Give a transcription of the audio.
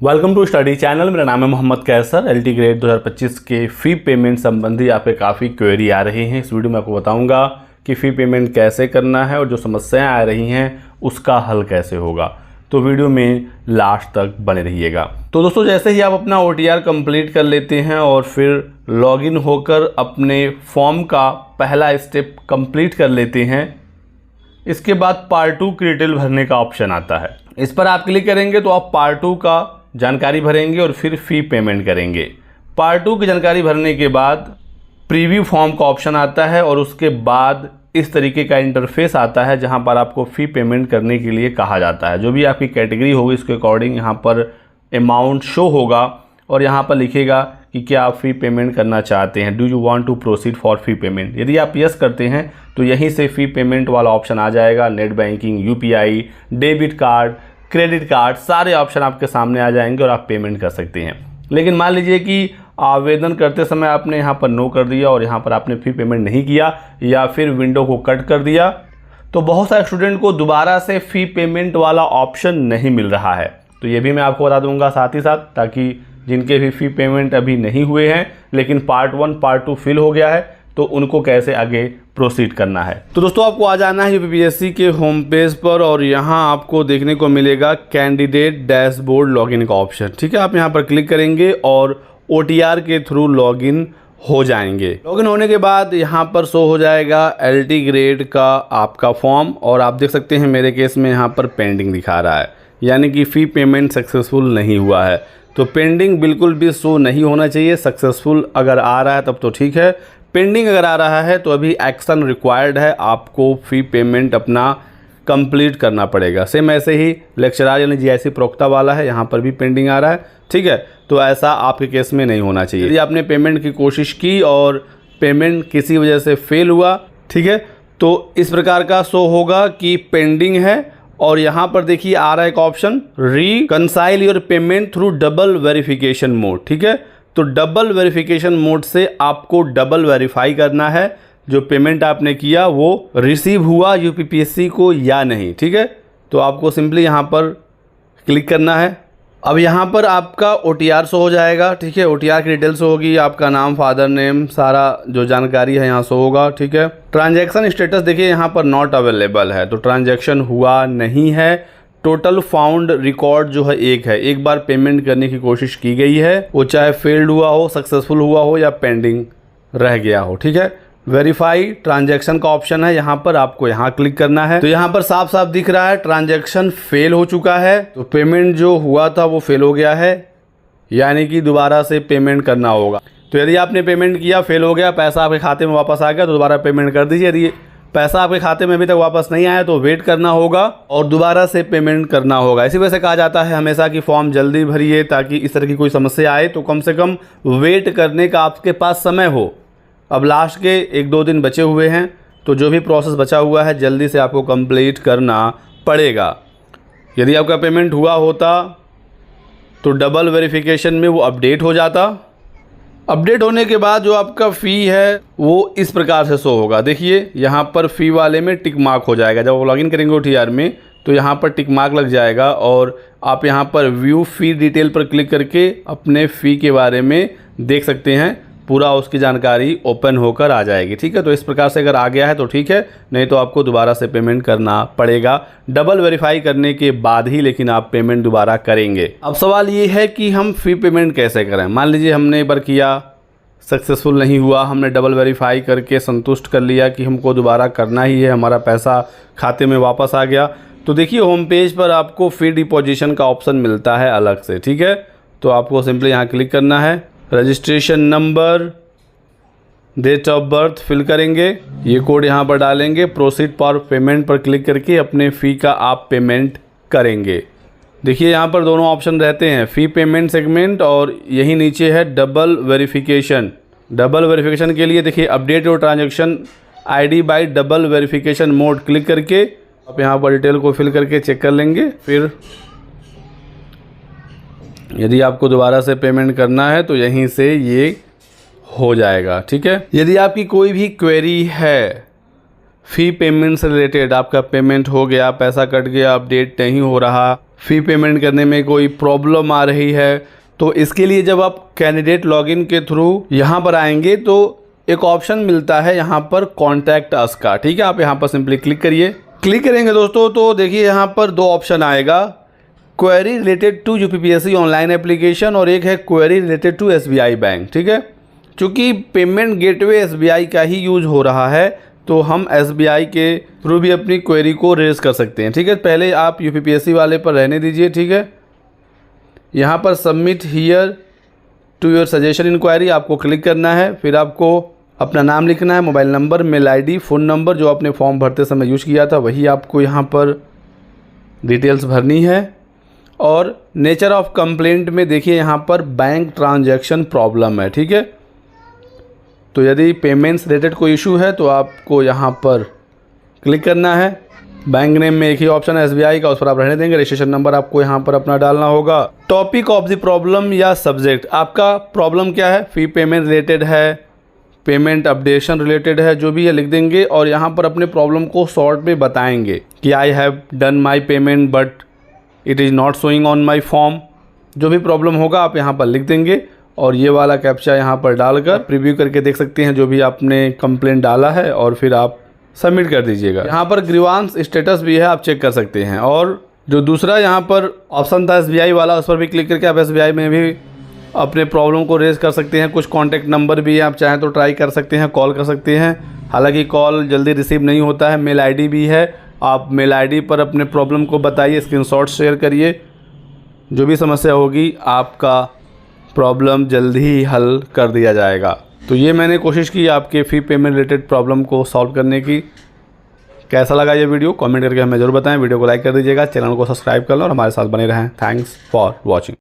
Welcome to study channel. मेरा नाम है मोहम्मद कैसर। एलटी ग्रेड 2025 के फ़ी पेमेंट संबंधी आप पे काफ़ी क्वेरी आ रही हैं। इस वीडियो में आपको बताऊंगा कि फ़ी पेमेंट कैसे करना है और जो समस्याएं आ रही हैं उसका हल कैसे होगा। तो वीडियो में लास्ट तक बने रहिएगा। तो दोस्तों, जैसे ही आप अपना OTR कंप्लीट कर लेते हैं और फिर लॉगिन होकर अपने फॉर्म का पहला स्टेप कंप्लीट कर लेते हैं, इसके बाद पार्ट 2 की डिटेल भरने का ऑप्शन आता है। इस पर आप क्लिक करेंगे तो आप पार्ट 2 का जानकारी भरेंगे और फिर फ़ी पेमेंट करेंगे। पार्ट 2 की जानकारी भरने के बाद प्रीव्यू फॉर्म का ऑप्शन आता है और उसके बाद इस तरीके का इंटरफेस आता है जहां पर आपको फ़ी पेमेंट करने के लिए कहा जाता है। जो भी आपकी कैटेगरी होगी उसके अकॉर्डिंग यहां पर अमाउंट शो होगा और यहां पर लिखेगा कि क्या आप फ़ी पेमेंट करना चाहते हैं, do you want to proceed for fee payment. यदि आप यस करते हैं तो यहीं से फ़ी पेमेंट वाला ऑप्शन आ जाएगा। Net banking, UPI, debit card, credit card, सारे ऑप्शन आपके सामने आ जाएंगे और आप पेमेंट कर सकते हैं। लेकिन मान लीजिए कि आवेदन करते समय आपने यहाँ पर नो कर दिया और यहाँ पर आपने फ़ी पेमेंट नहीं किया या फिर विंडो को कट कर दिया, तो बहुत सारे स्टूडेंट को दोबारा से फ़ी पेमेंट वाला ऑप्शन नहीं मिल रहा है। तो ये भी मैं आपको बता दूंगा साथ ही साथ, ताकि जिनके भी फ़ी पेमेंट अभी नहीं हुए हैं लेकिन पार्ट 1 पार्ट 2 फिल हो गया है तो उनको कैसे आगे प्रोसीड करना है। तो दोस्तों, आपको आ जाना है UPSC के होम पेज पर और यहाँ आपको देखने को मिलेगा कैंडिडेट डैशबोर्ड लॉगिन का ऑप्शन। ठीक है, आप यहाँ पर क्लिक करेंगे और OTR के थ्रू लॉगिन हो जाएंगे। लॉगिन होने के बाद यहाँ पर शो हो जाएगा LT ग्रेड का आपका फॉर्म और आप देख सकते हैं मेरे केस में यहाँ पर पेंडिंग दिखा रहा है, यानी कि फ़ी पेमेंट सक्सेसफुल नहीं हुआ है। तो पेंडिंग बिल्कुल भी शो नहीं होना चाहिए। सक्सेसफुल अगर आ रहा है तब तो ठीक है, पेंडिंग अगर आ रहा है तो अभी एक्शन रिक्वायर्ड है, आपको फ़ी पेमेंट अपना कंप्लीट करना पड़ेगा। सेम ऐसे ही लेक्चरार यानी GIC प्रोक्ता वाला है, यहाँ पर भी पेंडिंग आ रहा है। ठीक है, तो ऐसा आपके केस में नहीं होना चाहिए। यदि आपने पेमेंट की कोशिश की और पेमेंट किसी वजह से फेल हुआ, ठीक है, तो इस प्रकार का शो होगा कि पेंडिंग है और यहाँ पर देखिए आ रहा है एक option reconcile your payment through double verification mode. ठीक है, तो डबल वेरिफिकेशन मोड से आपको डबल वेरीफाई करना है जो पेमेंट आपने किया वो रिसीव हुआ UPSC को या नहीं। ठीक है, तो आपको सिंपली यहाँ पर क्लिक करना है। अब यहाँ पर आपका OTR शो हो जाएगा। ठीक है, OTR की डिटेल्स होगी, आपका नाम, फादर नेम, सारा जो जानकारी है यहाँ शो होगा। ठीक है, ट्रांजैक्शन स्टेटस देखिए यहाँ पर नॉट अवेलेबल है, तो ट्रांजैक्शन हुआ नहीं है। टोटल फाउंड रिकॉर्ड जो है एक बार पेमेंट करने की कोशिश की गई है, वो चाहे फेल्ड हुआ हो, सक्सेसफुल हुआ हो या पेंडिंग रह गया हो। ठीक है, वेरीफाई ट्रांजैक्शन का ऑप्शन है, यहाँ पर आपको यहाँ क्लिक करना है। तो यहाँ पर साफ साफ दिख रहा है ट्रांजैक्शन फेल हो चुका है, तो पेमेंट जो हुआ था वो फेल हो गया है, यानी कि दोबारा से पेमेंट करना होगा। तो यदि आपने पेमेंट किया, फेल हो गया, पैसा आपके खाते में वापस आ गया तो दोबारा पेमेंट कर दीजिए। यदि पैसा आपके खाते में अभी तक वापस नहीं आया तो वेट करना होगा और दोबारा से पेमेंट करना होगा। इसी वजह से कहा जाता है हमेशा कि फॉर्म जल्दी भरिए, ताकि इस तरह की कोई समस्या आए तो कम से कम वेट करने का आपके पास समय हो। अब लास्ट के 1-2 दिन बचे हुए हैं, तो जो भी प्रोसेस बचा हुआ है जल्दी से आपको कंप्लीट करना पड़ेगा। यदि आपका पेमेंट हुआ होता तो डबल वेरिफिकेशन में वो अपडेट हो जाता। अपडेट होने के बाद जो आपका फ़ी है वो इस प्रकार से शो होगा। देखिए यहाँ पर फ़ी वाले में टिक मार्क हो जाएगा। जब आप लॉगिन करेंगे OTR में तो यहाँ पर टिक मार्क लग जाएगा और आप यहाँ पर व्यू फ़ी डिटेल पर क्लिक करके अपने फ़ी के बारे में देख सकते हैं, पूरा उसकी जानकारी ओपन होकर आ जाएगी। ठीक है, तो इस प्रकार से अगर आ गया है तो ठीक है, नहीं तो आपको दोबारा से पेमेंट करना पड़ेगा डबल वेरीफाई करने के बाद ही, लेकिन आप पेमेंट दोबारा करेंगे। अब सवाल ये है कि हम फ़ी पेमेंट कैसे करें। मान लीजिए हमने एक बार किया, सक्सेसफुल नहीं हुआ, हमने डबल वेरीफाई करके संतुष्ट कर लिया कि हमको दोबारा करना ही है, हमारा पैसा खाते में वापस आ गया। तो देखिए होम पेज पर आपको फ़ी डिपॉजिशन का ऑप्शन मिलता है अलग से। ठीक है, तो आपको सिंपली यहाँ क्लिक करना है, registration number, date of birth fill करेंगे, ये कोड यहाँ पर डालेंगे, प्रोसीड फॉर पेमेंट पर क्लिक करके अपने फ़ी का आप पेमेंट करेंगे। देखिए यहाँ पर दोनों ऑप्शन रहते हैं, फ़ी पेमेंट सेगमेंट और यही नीचे है डबल वेरिफिकेशन। डबल वेरिफिकेशन के लिए देखिए update your transaction ID bye double verification mode click करके आप यहाँ पर डिटेल को फिल करके चेक कर लेंगे। फिर यदि आपको दोबारा से पेमेंट करना है तो यहीं से ये हो जाएगा। ठीक है, यदि आपकी कोई भी क्वेरी है फ़ी पेमेंट से रिलेटेड आपका पेमेंट हो गया, पैसा कट गया, अपडेट नहीं हो रहा, फ़ी पेमेंट करने में कोई प्रॉब्लम आ रही है, तो इसके लिए जब आप कैंडिडेट लॉगिन के थ्रू यहाँ पर आएंगे तो एक ऑप्शन मिलता है यहाँ पर कॉन्टैक्ट अस का। ठीक है, आप यहाँ पर सिंपली क्लिक करिए। क्लिक करेंगे दोस्तों तो देखिए यहाँ पर दो ऑप्शन आएगा, query related to UPPSC online application और एक है query related to SBI bank. ठीक है, चूँकि पेमेंट गेटवे एसबीआई का ही यूज हो रहा है तो हम एसबीआई के थ्रू भी अपनी क्वेरी को रेज कर सकते हैं। ठीक है, पहले आप यूपीपीएससी वाले पर रहने दीजिए। ठीक है, यहाँ पर submit here to your suggestion inquiry आपको क्लिक करना है। फिर आपको अपना नाम लिखना है, mobile number, mail ID, phone number जो आपने फॉर्म भरते समय यूज़ किया था वही आपको यहाँ पर डिटेल्स भरनी है। और नेचर ऑफ कंप्लेंट में देखिए यहाँ पर बैंक ट्रांजैक्शन प्रॉब्लम है। ठीक है, तो यदि पेमेंट्स रिलेटेड कोई इशू है तो आपको यहाँ पर क्लिक करना है। बैंक नेम में एक ही ऑप्शन है एसबीआई का, उस पर आप रहने देंगे। रजिस्ट्रेशन नंबर आपको यहाँ पर अपना डालना होगा। टॉपिक ऑफ द प्रॉब्लम या सब्जेक्ट, आपका प्रॉब्लम क्या है, फ़ी पेमेंट रिलेटेड है, पेमेंट अपडेशन रिलेटेड है, जो भी है लिख देंगे और यहाँ पर अपने प्रॉब्लम को शॉर्ट में बताएंगे कि I have done my payment but it is not showing on my form. जो भी प्रॉब्लम होगा आप यहाँ पर लिख देंगे और ये वाला कैप्चा यहाँ पर डालकर प्रीव्यू करके देख सकते हैं जो भी आपने कंप्लेंट डाला है और फिर आप सबमिट कर दीजिएगा। यहाँ पर ग्रीवांस स्टेटस भी है, आप चेक कर सकते हैं। और जो दूसरा यहाँ पर ऑप्शन था एसबीआई वाला, उस पर भी क्लिक करके आप एसबीआई में भी अपने प्रॉब्लम को रेज कर सकते हैं। कुछ कॉन्टैक्ट नंबर भी है, आप चाहें तो ट्राई कर सकते हैं, कॉल कर सकते हैं। हालांकि कॉल जल्दी रिसीव नहीं होता है। मेल आईडी भी है, आप मेल आईडी पर अपने प्रॉब्लम को बताइए, स्क्रीनशॉट शेयर करिए। जो भी समस्या होगी आपका प्रॉब्लम जल्दी ही हल कर दिया जाएगा। तो ये मैंने कोशिश की आपके फ़ी पेमेंट रिलेटेड प्रॉब्लम को सॉल्व करने की। कैसा लगा ये वीडियो कमेंट करके हमें ज़रूर बताएं। वीडियो को लाइक कर दीजिएगा, चैनल को सब्सक्राइब कर लो और हमारे साथ बने रहें। Thanks for watching.